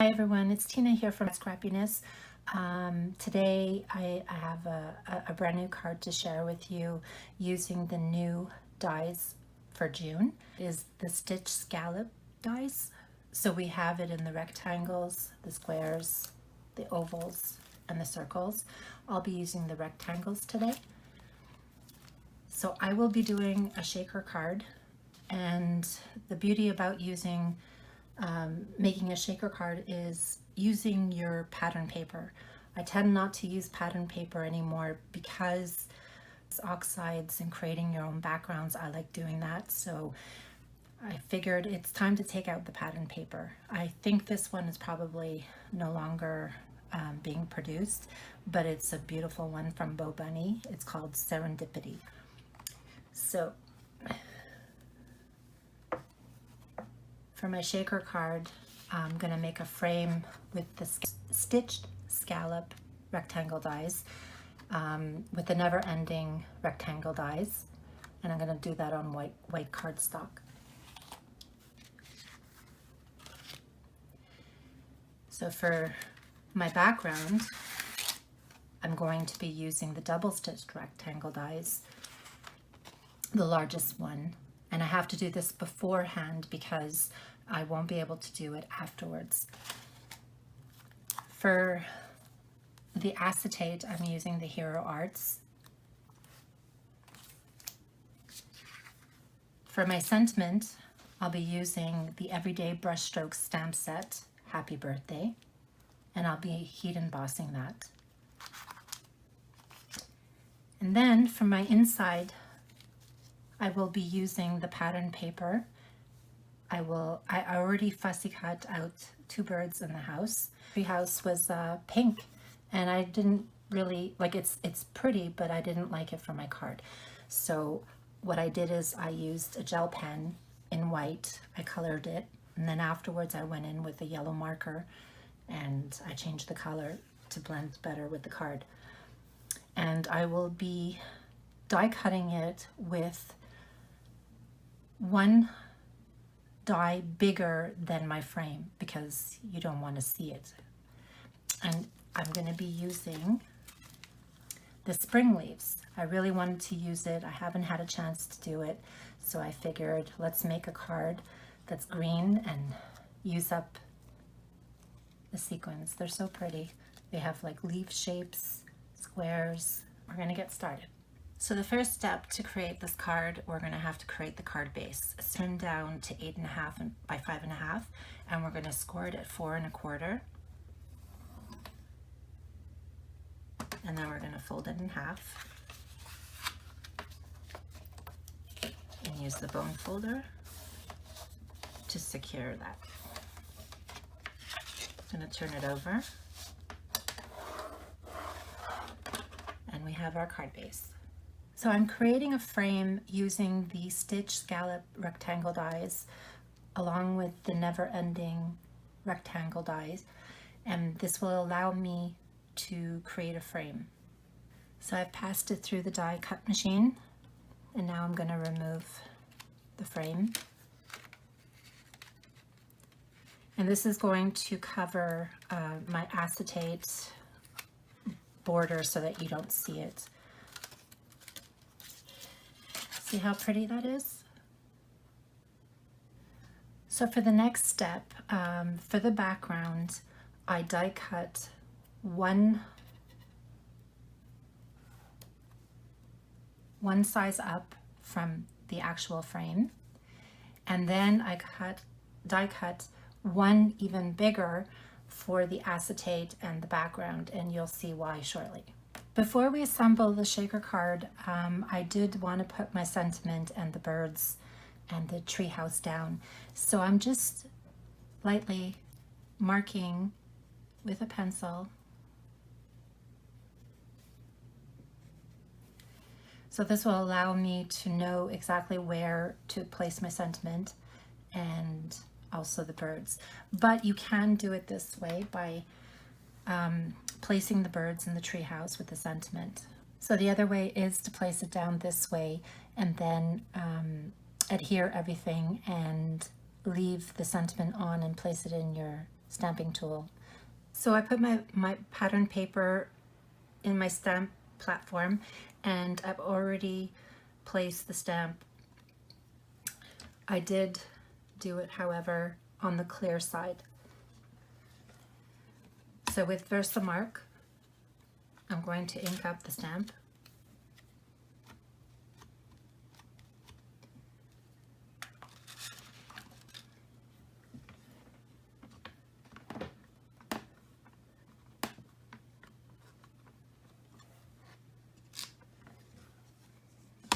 Hi everyone, it's Tina here from Scrappiness. Today I have a brand new card to share with you using the new dies for June. It is the Stitch Scallop dies. So we have it in the rectangles, the squares, the ovals, and the circles. I'll be using the rectangles today. So I will be doing a shaker card, and the beauty about making a shaker card is using your pattern paper. I tend not to use pattern paper anymore because it's oxides and creating your own backgrounds. I like doing that, so I figured it's time to take out the pattern paper. I think this one is probably no longer being produced, but it's a beautiful one from Bo Bunny. It's called Serendipity. So for my shaker card, I'm going to make a frame with the stitched scallop rectangle dies with the never-ending rectangle dies, and I'm going to do that on white cardstock. So for my background, I'm going to be using the double-stitched rectangle dies, the largest one. And I have to do this beforehand because I won't be able to do it afterwards. For the acetate, I'm using the Hero Arts. For my sentiment, I'll be using the Everyday Brushstrokes stamp set, Happy Birthday, and I'll be heat embossing that. And then for my inside, I will be using the pattern paper. I already fussy cut out two birds in the house. The house was pink, and I didn't really like it's pretty, but I didn't like it for my card. So what I did is I used a gel pen in white. I colored it, and then afterwards I went in with a yellow marker and I changed the color to blend better with the card. And I will be die cutting it with one die bigger than my frame because you don't want to see it. And I'm going to be using the spring leaves. I really wanted to use it. I haven't had a chance to do it, so I figured let's make a card that's green and use up the sequins. They're so pretty. They have like leaf shapes, squares. We're going to get started. So the first step to create this card, we're going to have to create the card base. It's trimmed down to 8.5 by 5.5, and we're going to score it at 4.25. And then we're going to fold it in half and use the bone folder to secure that. I'm going to turn it over, and we have our card base. So I'm creating a frame using the Stitch Scallop rectangle dies along with the never-ending rectangle dies, and this will allow me to create a frame. So I've passed it through the die cut machine, and now I'm going to remove the frame. And this is going to cover my acetate border so that you don't see it. See how pretty that is? So for the next step, for the background, I die cut one size up from the actual frame, and then I die cut one even bigger for the acetate and the background, and you'll see why shortly. Before we assemble the shaker card, I did want to put my sentiment and the birds and the tree house down. So I'm just lightly marking with a pencil. So this will allow me to know exactly where to place my sentiment and also the birds. But you can do it this way by placing the birds in the treehouse with the sentiment. So the other way is to place it down this way and then adhere everything and leave the sentiment on and place it in your stamping tool. So I put my pattern paper in my stamp platform, and I've already placed the stamp. I did do it, however, on the clear side. So with Versamark, I'm going to ink up the stamp.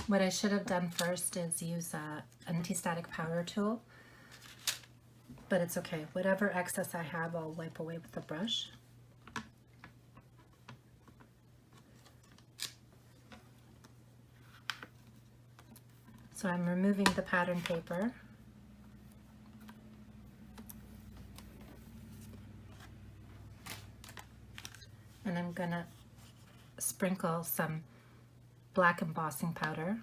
What I should have done first is use an anti-static powder tool, but it's okay. Whatever excess I have, I'll wipe away with the brush. So I'm removing the pattern paper. And I'm gonna sprinkle some black embossing powder.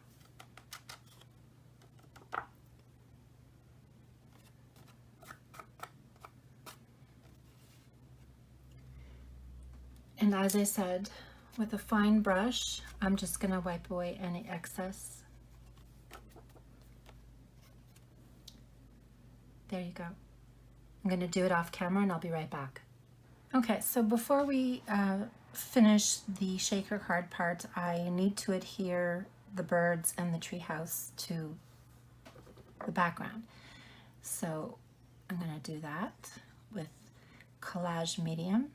And as I said, with a fine brush, I'm just gonna wipe away any excess. There you go. I'm gonna do it off camera and I'll be right back. Okay, so before we finish the shaker card part, I need to adhere the birds and the treehouse to the background. So I'm going to do that with Collage Medium.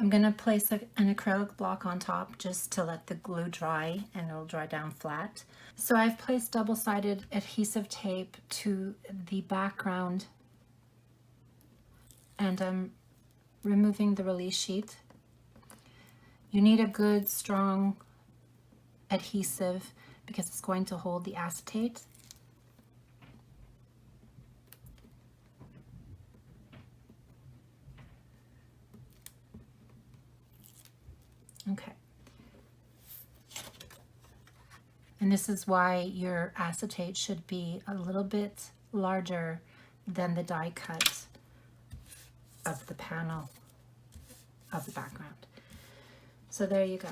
I'm going to place an acrylic block on top just to let the glue dry, and it'll dry down flat. So I've placed double-sided adhesive tape to the background, and I'm removing the release sheet. You need a good strong adhesive because it's going to hold the acetate. Okay. And this is why your acetate should be a little bit larger than the die cut of the panel of the background. So there you go.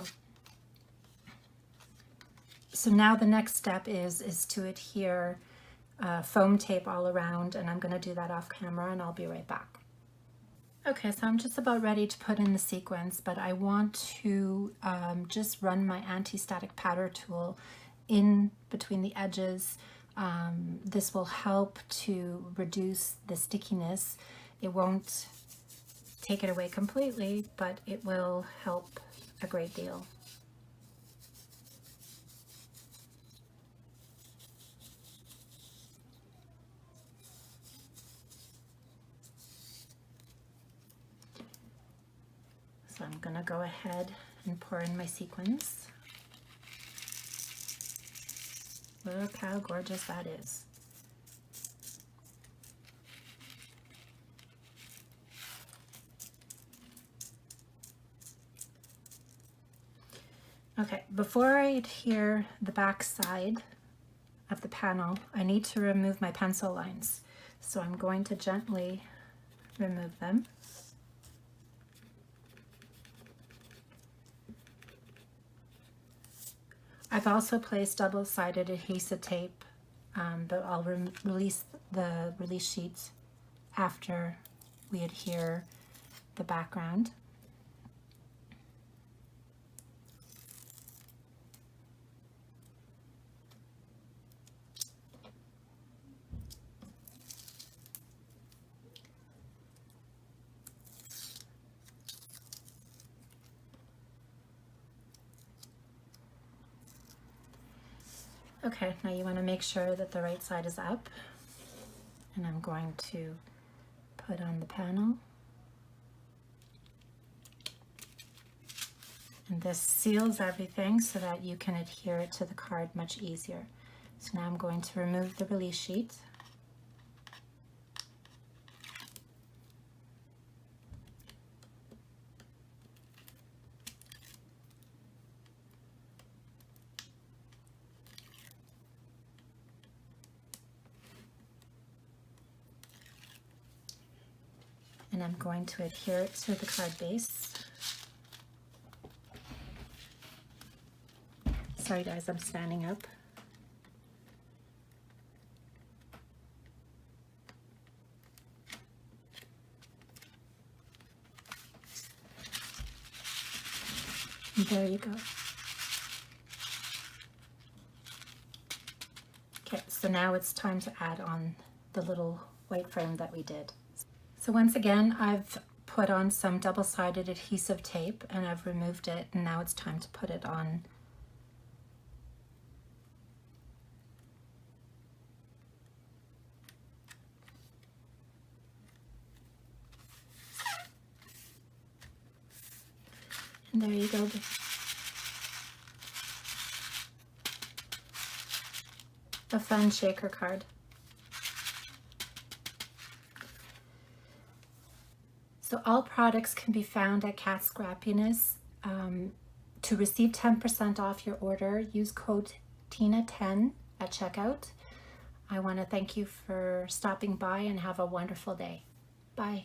So now the next step is to adhere foam tape all around, and I'm going to do that off camera and I'll be right back. Okay, so I'm just about ready to put in the sequins, but I want to just run my anti-static powder tool in between the edges. This will help to reduce the stickiness. It won't take it away completely, but it will help a great deal. So I'm going to go ahead and pour in my sequins. Look how gorgeous that is. Okay, before I adhere the back side of the panel, I need to remove my pencil lines. So I'm going to gently remove them. I've also placed double-sided adhesive tape, but I'll release the release sheet after we adhere the background. Okay, now you want to make sure that the right side is up, and I'm going to put on the panel. And this seals everything so that you can adhere it to the card much easier. So now I'm going to remove the release sheet. And I'm going to adhere it to the card base. Sorry guys, I'm standing up. And there you go. Okay, so now it's time to add on the little white frame that we did. So once again, I've put on some double-sided adhesive tape and I've removed it, and now it's time to put it on. And there you go. A fun shaker card. So all products can be found at Cat Scrappiness. To receive 10% off your order, use code TINA10 at checkout. I want to thank you for stopping by and have a wonderful day. Bye.